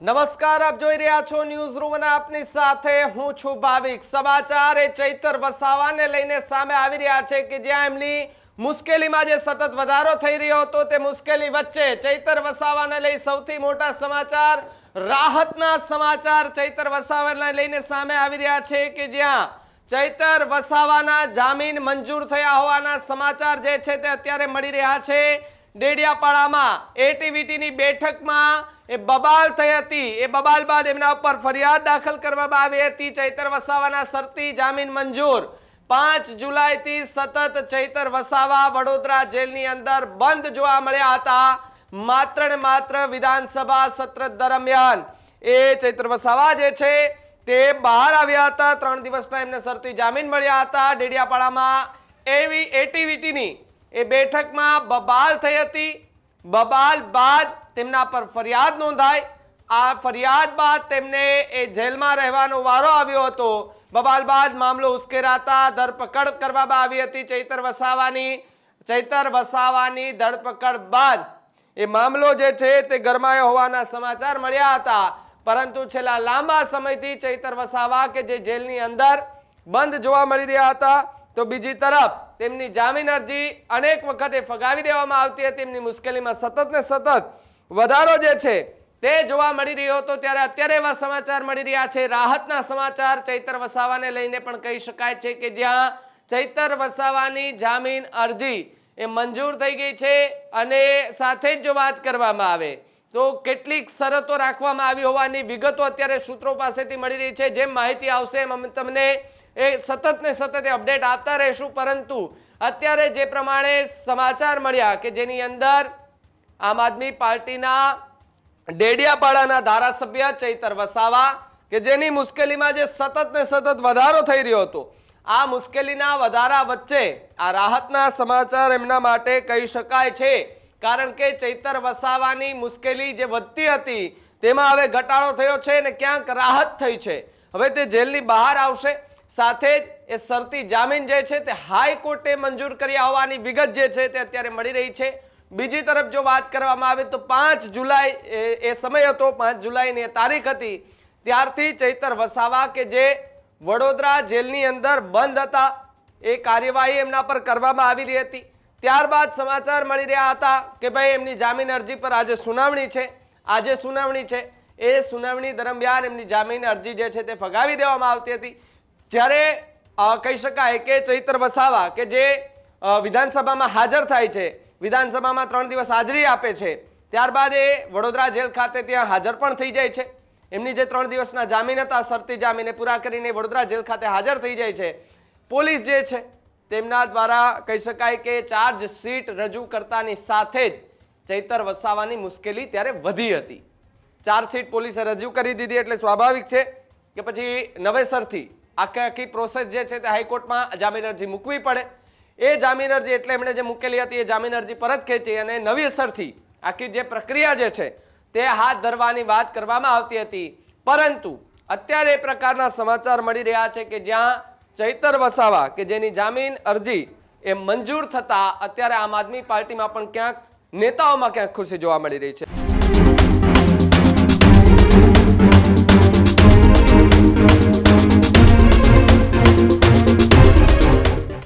નમસ્કાર, આપ જોઈ રહ્યા છો ન્યૂઝ રૂમ અને આપની સાથે હું છું ભાવિક। સમાચાર એ ચૈતર વસાવાને લઈને સામે આવી રહ્યા છે કે જ્યાં એમની મુશ્કેલીમાં જે સતત વધારો થઈ રહ્યો હતો તે મુશ્કેલી વચ્ચે ચૈતર વસાવાને લઈ સૌથી મોટા સમાચાર, રાહતના સમાચાર ચૈતર વસાવાને લઈને સામે આવી રહ્યા છે કે જ્યાં ચૈતર વસાવાના જામીન મંજૂર થયા હોવાના સમાચાર જે છે તે અત્યારે મળી રહ્યા છે। ડેડિયાપાડામાં એટીવીટીની બેઠકમાં એ બબાલ થઈ હતી। એ બબાલ બાદ એમના ઉપર ફરિયાદ દાખલ કરવામાં આવી હતી। ચૈતર વસાવાના શરતી જામીન મંજૂર। 5 જુલાઈથી સતત ચૈતર વસાવા વડોદરા જેલની અંદર બંધ જોવા મળ્યા હતા। માત્ર ને માત્ર વિધાનસભા સત્ર દરમિયાન એ ચૈતર વસાવા જે છે તે બહાર આવ્યા હતા। 3 દિવસના એમને શરતી જામીન મળ્યા હતા। ડેડિયાપાડામાં એટીવીટીની એ બેઠકમાં બબાલ થઈ હતી। બબાલ બાદ તેમના પર ફરિયાદ નોંધાઈ। આ ફરિયાદ બાદ તેમને એ જેલમાં રહેવાનો વારો આવ્યો હતો। બબાલ બાદ મામલો ઉશ્કેરાતા ધરપકડ કરવામાં આવી હતી ચૈતર વસાવાની। ચૈતર વસાવાની ધરપકડ બાદ એ મામલો જે છે તે ગરમાયો હોવાના સમાચાર મળ્યા હતા। પરંતુ છેલ્લા લાંબા સમયથી ચૈતર વસાવા કે જે જેલની અંદર બંધ જોવા મળી રહ્યા હતા, તો બીજી તરફ તેમની જામીન અરજી અનેક વખતે ફગાવી દેવામાં આવતી હતી। તેમની મુશ્કેલીમાં સતત ને સતત વધારો જે છે તે જોવા મળી રહ્યો હતો। ત્યારે અત્યારે એવા સમાચાર મળી રહ્યા છે, રાહતના સમાચાર ચૈતર વસાવાને લઈને પણ કહી શકાય છે કે જ્યાં ચૈતર વસાવાની જામીન અરજી એ મંજૂર થઈ ગઈ છે અને સાથે જ જો વાત કરવામાં આવે તો કેટલીક શરતો રાખવામાં આવી હોવાની વિગતો અત્યારે સૂત્રો પાસેથી મળી રહી છે। જેમ માહિતી આવશે એમ અમે તમને એ સતત ને સતત અપડેટ આપતા રહેશું। પરંતુ અત્યારે જે પ્રમાણે સમાચાર મળ્યા કે જેની અંદર આમ આદમી પાર્ટીના ડેડિયાપાડાના ધારાસભ્ય ચૈતર વસાવા કે જેની મુશ્કેલીમાં જે સતત ને સતત વધારો થઈ રહ્યો હતો, આ મુશ્કેલીના વધારા વચ્ચે આ રાહતના સમાચાર એમના માટે કહી શકાય છે। કારણ કે ચૈતર વસાવાની મુશ્કેલી જે વધતી હતી તેમાં હવે ઘટાડો થયો છે અને ક્યાંક રાહત થઈ છે। હવે તે જેલની બહાર આવશે। સાથે જ એ શરતી જામીન જે છે તે હાઈકોર્ટે મંજૂર કર્યા હોવાની વિગત જે છે તે અત્યારે મળી રહી છે। બીજી તરફ જો વાત કરવામાં આવે તો 5 જુલાઈ એ સમય હતો, 5 જુલાઈની તારીખ હતી, ત્યારથી ચૈતર વસાવા કે જે વડોદરા જેલની અંદર બંધ હતા, એ કાર્યવાહી એમના પર કરવામાં આવી રહી હતી। ત્યારબાદ સમાચાર મળી રહ્યા હતા કે ભાઈ એમની જામીન અરજી પર આજે સુનાવણી છે। આજે સુનાવણી છે, એ સુનાવણી દરમિયાન એમની જામીન અરજી જે છે તે ફગાવી દેવામાં આવતી હતી। જ્યારે કહી શકાય કે ચૈતર વસાવા કે જે વિધાનસભામાં હાજર થાય છે, વિધાનસભામાં 3 દિવસ હાજરી આપે છે, ત્યારબાદ એ વડોદરા જેલ ખાતે ત્યાં હાજર પણ થઈ જાય છે। એમની જે 3 દિવસના જામીન હતા, શરતી જામીન પૂરા કરીને વડોદરા જેલ ખાતે હાજર થઈ જાય છે। પોલીસ જે છે તેમના દ્વારા કહી શકાય કે ચાર્જશીટ રજૂ કરતાની સાથે જ ચૈતર વસાવાની મુશ્કેલી ત્યારે વધી હતી। ચાર્જશીટ પોલીસે રજૂ કરી દીધી એટલે સ્વાભાવિક છે કે પછી નવેસરથી આખી પ્રોસેસ જે છે તે હાઈકોર્ટમાં જામીન અરજી મૂકવી પડે। એ જામીન અરજી એટલે એમણે જે મૂકેલી હતી એ જામીન અરજી પરત ખેંચી અને નવેસરથી આખી જે પ્રક્રિયા જે છે તે હાથ ધરવાની વાત કરવામાં આવતી હતી। પરંતુ અત્યારે એ પ્રકારના સમાચાર મળી રહ્યા છે કે જ્યાં ચૈતર વસાવા કે જેની જામીન અરજી એ મંજૂર થતા અત્યારે આમ આદમી પાર્ટીમાં પણ ક્યાંક નેતાઓમાં ક્યાંક ખુશી જોવા મળી રહી છે।